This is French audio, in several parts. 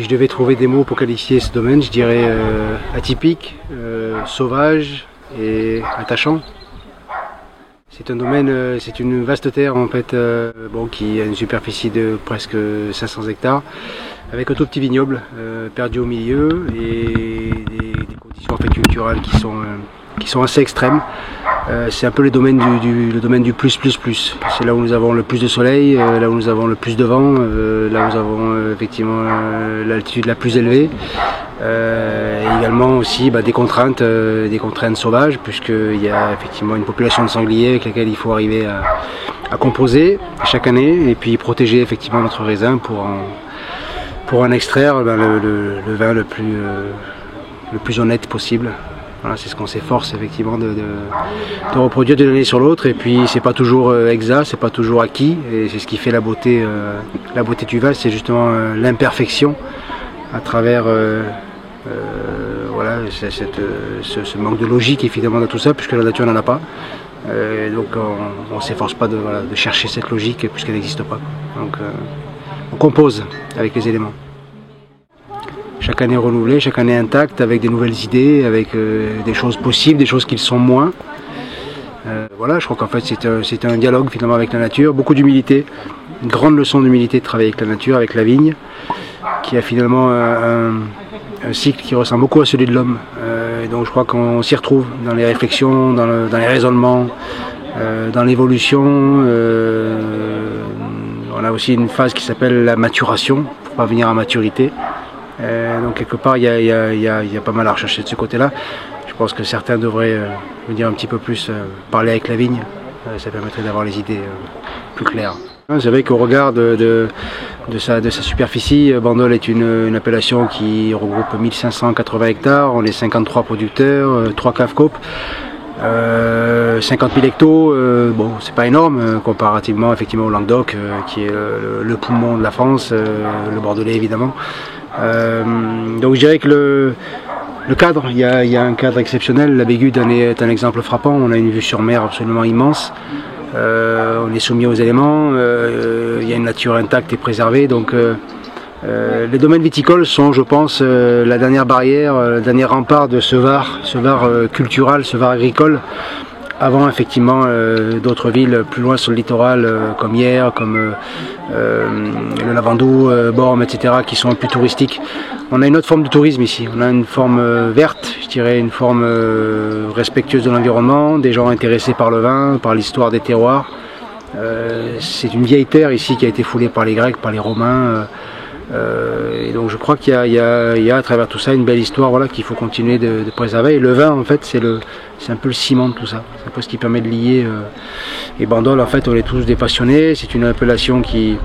je devais trouver des mots pour qualifier ce domaine, je dirais atypique, sauvage et attachant. C'est un domaine, c'est une vaste terre en fait, qui a une superficie de presque 500 hectares, avec un tout petit vignoble perdu au milieu et des conditions en fait, culturelles qui sont assez extrêmes. C'est un peu le domaine du plus. C'est là où nous avons le plus de soleil, là où nous avons le plus de vent, là où nous avons effectivement l'altitude la plus élevée. Et également aussi des contraintes sauvages, puisqu'il y a effectivement une population de sangliers avec laquelle il faut arriver à composer chaque année et puis protéger effectivement notre raisin pour en extraire le vin le plus honnête possible. Voilà, c'est ce qu'on s'efforce effectivement de reproduire d'une année sur l'autre, et puis c'est pas toujours exact, c'est pas toujours acquis, et c'est ce qui fait la beauté du vin, c'est justement l'imperfection à travers ce manque de logique évidemment dans tout ça, puisque la nature n'en a pas. Donc on ne s'efforce pas de chercher cette logique puisqu'elle n'existe pas. Donc on compose avec les éléments. Chaque année renouvelée, chaque année intacte, avec des nouvelles idées, avec des choses possibles, des choses qui le sont moins. Je crois qu'en fait c'est un dialogue finalement avec la nature, beaucoup d'humilité, une grande leçon d'humilité de travailler avec la nature, avec la vigne, qui a finalement un cycle qui ressemble beaucoup à celui de l'homme. Et donc je crois qu'on s'y retrouve dans les réflexions, dans les raisonnements, dans l'évolution. On a aussi une phase qui s'appelle la maturation, pour parvenir à maturité. Donc quelque part il y a pas mal à rechercher de ce côté-là. Je pense que certains devraient venir un petit peu plus parler avec la vigne. Ça permettrait d'avoir les idées plus claires. C'est vrai qu'au regard de sa superficie, Bandol est une appellation qui regroupe 1580 hectares, on est 53 producteurs, 3 caves coop, 50 000 hectos, c'est pas énorme comparativement effectivement au Languedoc qui est le poumon de la France, le Bordelais évidemment. Donc je dirais que le cadre, il y a un cadre exceptionnel. La Bégude est un exemple frappant. On a une vue sur mer absolument immense. On est soumis aux éléments. Il y a une nature intacte et préservée. Donc les domaines viticoles sont, je pense, la dernière barrière, le dernier rempart de ce Var culturel, ce Var agricole. Avant effectivement d'autres villes plus loin sur le littoral comme Hyères, comme le Lavandou, Bormes, etc. qui sont plus touristiques. On a une autre forme de tourisme ici, on a une forme verte, je dirais une forme respectueuse de l'environnement, des gens intéressés par le vin, par l'histoire des terroirs. C'est une vieille terre ici qui a été foulée par les Grecs, par les Romains. Et donc je crois qu'il y a à travers tout ça une belle histoire qu'il faut continuer de préserver, et le vin en fait c'est un peu le ciment de tout ça, c'est un peu ce qui permet de lier et Bandol en fait on est tous des passionnés, c'est une appellation qui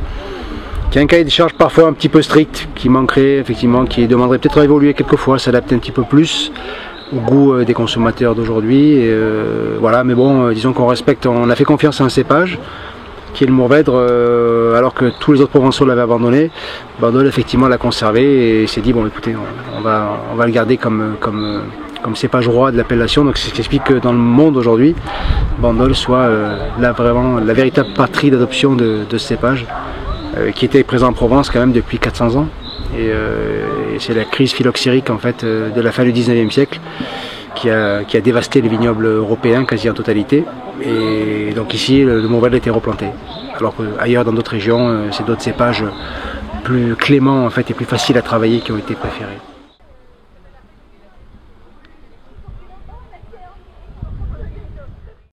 a un cahier de charge parfois un petit peu strict, qui manquerait effectivement, qui demanderait peut-être à évoluer quelquefois, s'adapter un petit peu plus au goût des consommateurs d'aujourd'hui, mais bon, disons qu'on respecte, on a fait confiance à un cépage qui est le Mourvèdre, alors que tous les autres provençaux l'avaient abandonné. Bandol effectivement l'a conservé et s'est dit bon écoutez, on va le garder comme cépage roi de l'appellation. Donc c'est ce qui explique que dans le monde aujourd'hui, Bandol soit vraiment la véritable patrie d'adoption de ce cépage, qui était présent en Provence quand même depuis 400 ans. Et c'est la crise phylloxérique en fait de la fin du 19e siècle qui a dévasté les vignobles européens quasi en totalité. Et donc ici, le Mourvèdre a été replanté. Alors qu'ailleurs, dans d'autres régions, c'est d'autres cépages plus cléments en fait, et plus faciles à travailler qui ont été préférés.